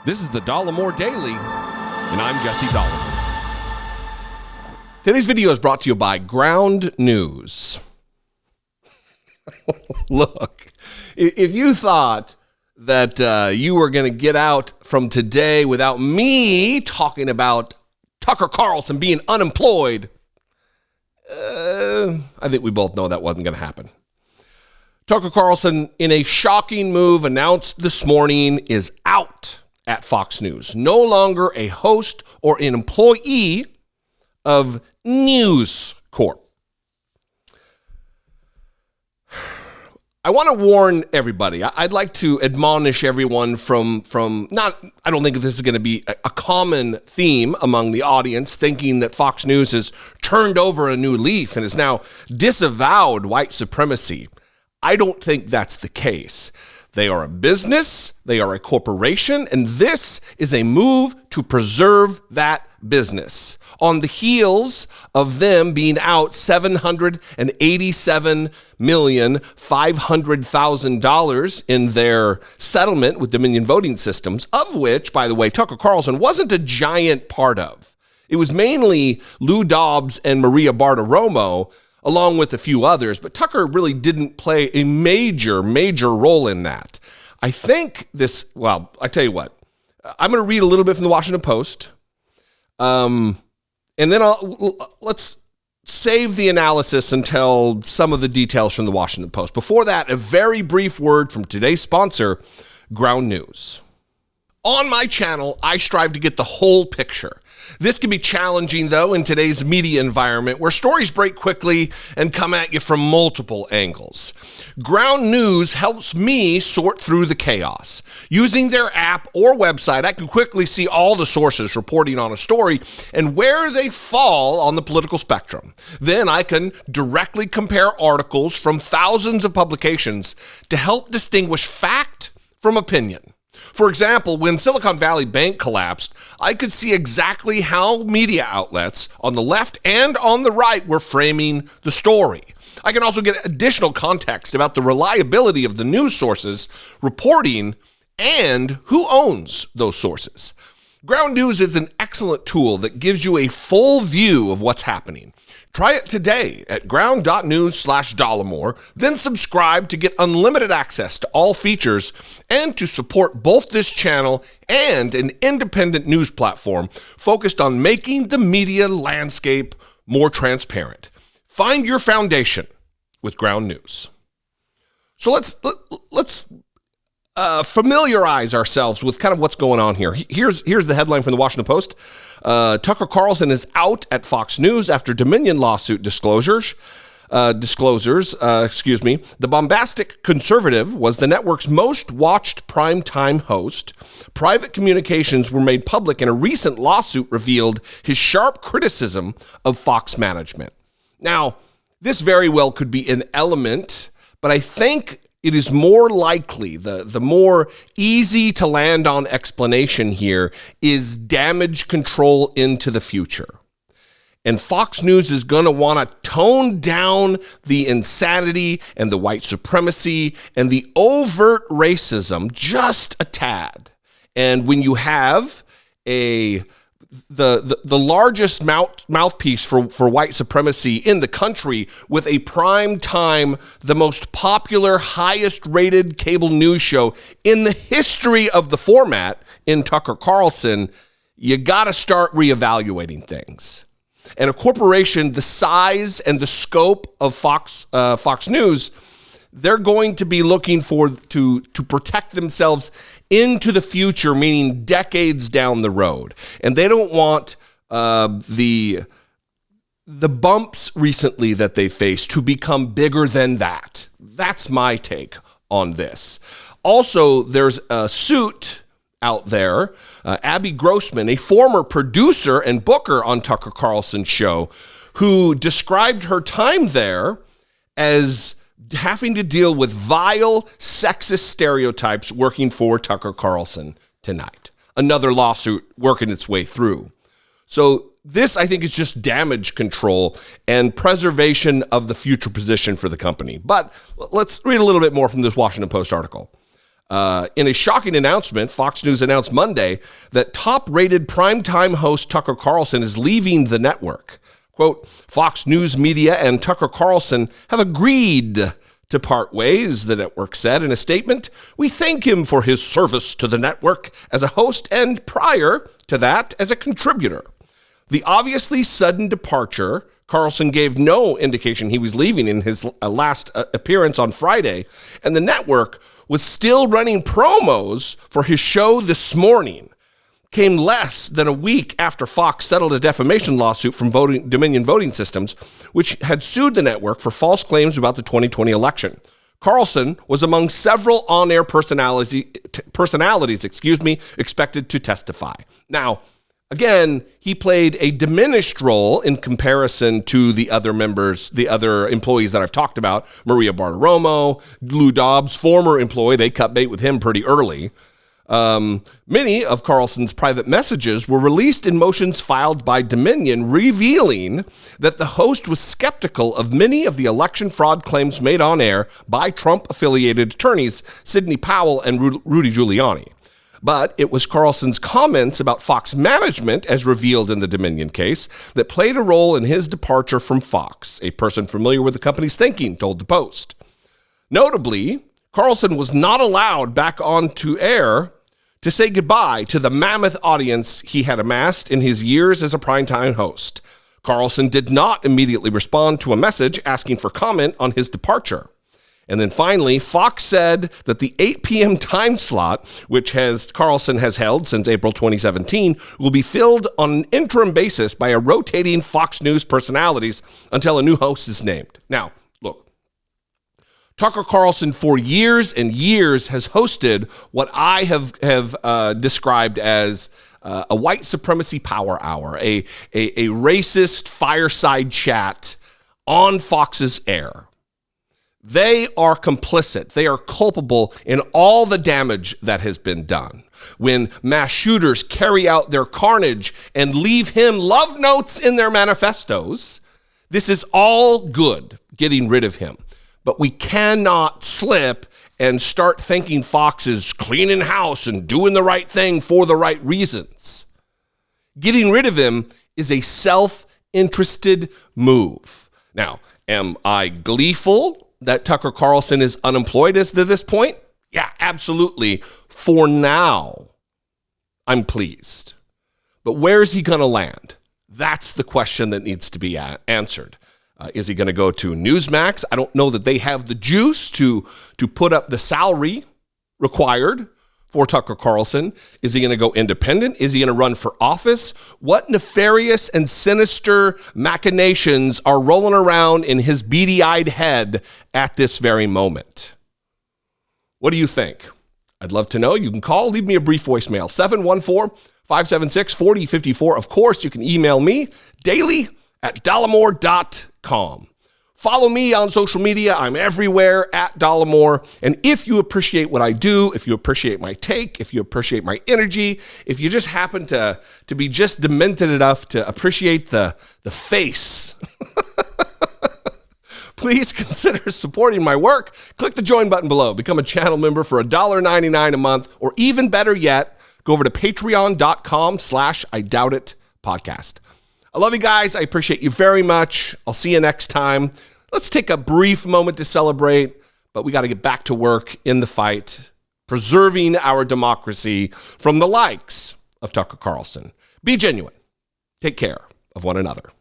This is the Dollemore Daily, and I'm Jesse Dollemore. Today's video is brought to you by Ground News. Look, if you thought that you were going to get out from today without me talking about Tucker Carlson being unemployed, I think we both know that wasn't going to happen. Tucker Carlson, in a shocking move announced this morning, is out at Fox News. No longer a host or an employee of News Corp. I want to warn everybody. I'd like to admonish everyone from not, I don't think this is going to be a common theme among the audience, thinking that Fox News has turned over a new leaf and has now disavowed white supremacy. I don't think that's the case. They are a business, they are a corporation, and this is a move to preserve that business on the heels of them being out $787,500,000 in their settlement with Dominion Voting Systems, of which, by the way, Tucker Carlson wasn't a giant part of. It was mainly Lou Dobbs and Maria Bartiromo, along with a few others, but Tucker really didn't play a major role in that. I think this, well, I tell you what, I'm going to read a little bit from the Washington Post, and then let's save the analysis until some of the details from the Washington Post. Before that, a very brief word from today's sponsor, Ground News. On my channel, I strive to get the whole picture. This can be challenging, though, in today's media environment where stories break quickly and come at you from multiple angles. Ground News helps me sort through the chaos. Using their app or website, I can quickly see all the sources reporting on a story and where they fall on the political spectrum. Then I can directly compare articles from thousands of publications to help distinguish fact from opinion. For example, when Silicon Valley Bank collapsed, I could see exactly how media outlets on the left and on the right were framing the story. I can also get additional context about the reliability of the news sources reporting and who owns those sources. Ground News is an excellent tool that gives you a full view of what's happening. Try it today at ground.news/Dollemore, then subscribe to get unlimited access to all features and to support both this channel and an independent news platform focused on making the media landscape more transparent. Find your foundation with Ground News. So let's familiarize ourselves with kind of what's going on here. Here's the headline from the Washington Post. Tucker Carlson is out at Fox News after Dominion lawsuit disclosures. The bombastic conservative was the network's most watched primetime host. Private communications were made public, and a recent lawsuit revealed his sharp criticism of Fox management. Now, this very well could be an element, but I think it is more likely, the more easy to land on explanation here is damage control into the future. And Fox News is going to want to tone down the insanity and the white supremacy and the overt racism just a tad. And when you have the largest mouthpiece for white supremacy in the country with a prime time, the most popular, highest rated cable news show in the history of the format in Tucker Carlson, you got to start reevaluating things. And a corporation the size and the scope of Fox News, they're going to be looking to protect themselves into the future, meaning decades down the road. And they don't want the bumps recently that they faced to become bigger than that. That's my take on this. Also, there's a suit out there, Abby Grossman, a former producer and booker on Tucker Carlson's show, who described her time there as having to deal with vile, sexist stereotypes working for Tucker Carlson tonight. Another lawsuit working its way through. So this, I think, is just damage control and preservation of the future position for the company. But let's read a little bit more from this Washington Post article. In a shocking announcement, Fox News announced Monday that top-rated primetime host Tucker Carlson is leaving the network. Quote, Fox News Media and Tucker Carlson have agreed to part ways, the network said in a statement. We thank him for his service to the network as a host and prior to that as a contributor. The obviously sudden departure, Carlson gave no indication he was leaving in his last appearance on Friday, and the network was still running promos for his show this morning, came less than a week after Fox settled a defamation lawsuit from Dominion Voting Systems, which had sued the network for false claims about the 2020 election. Carlson was among several on-air personalities, expected to testify. Now, again, he played a diminished role in comparison to the other members, the other employees that I've talked about. Maria Bartiromo, Lou Dobbs, former employee, they cut bait with him pretty early. Many of Carlson's private messages were released in motions filed by Dominion, revealing that the host was skeptical of many of the election fraud claims made on air by Trump-affiliated attorneys Sidney Powell and Rudy Giuliani. But it was Carlson's comments about Fox management, as revealed in the Dominion case, that played a role in his departure from Fox, a person familiar with the company's thinking told the Post. Notably, Carlson was not allowed back onto air to say goodbye to the mammoth audience he had amassed in his years as a primetime host. Carlson did not immediately respond to a message asking for comment on his departure. And then finally, Fox said that the 8 p.m. time slot, which Carlson has held since April 2017, will be filled on an interim basis by a rotating Fox News personalities until a new host is named. Now, look, Tucker Carlson for years and years has hosted what I have described as a white supremacy power hour, a racist fireside chat on Fox's air. They are complicit. They are culpable in all the damage that has been done. When mass shooters carry out their carnage and leave him love notes in their manifestos, this is all good, getting rid of him. But we cannot slip and start thinking Fox is cleaning house and doing the right thing for the right reasons. Getting rid of him is a self-interested move. Now, am I gleeful that Tucker Carlson is unemployed as to this point? Yeah, absolutely. For now, I'm pleased. But where is he going to land? That's the question that needs to be answered. Is he going to go to Newsmax? I don't know that they have the juice to put up the salary required for Tucker Carlson. Is he going to go independent? Is he going to run for office? What nefarious and sinister machinations are rolling around in his beady-eyed head at this very moment? What do you think? I'd love to know. You can call, leave me a brief voicemail, 714-576-4054. Of course, you can email me daily at dollemore.com. Follow me on social media. I'm everywhere at Dollemore. And if you appreciate what I do, if you appreciate my take, if you appreciate my energy, if you just happen to be just demented enough to appreciate the face, please consider supporting my work. Click the join button below. Become a channel member for $1.99 a month, or even better yet, go over to patreon.com/IDoubtIt podcast. I love you guys. I appreciate you very much. I'll see you next time. Let's take a brief moment to celebrate, but we got to get back to work in the fight, preserving our democracy from the likes of Tucker Carlson. Be genuine. Take care of one another.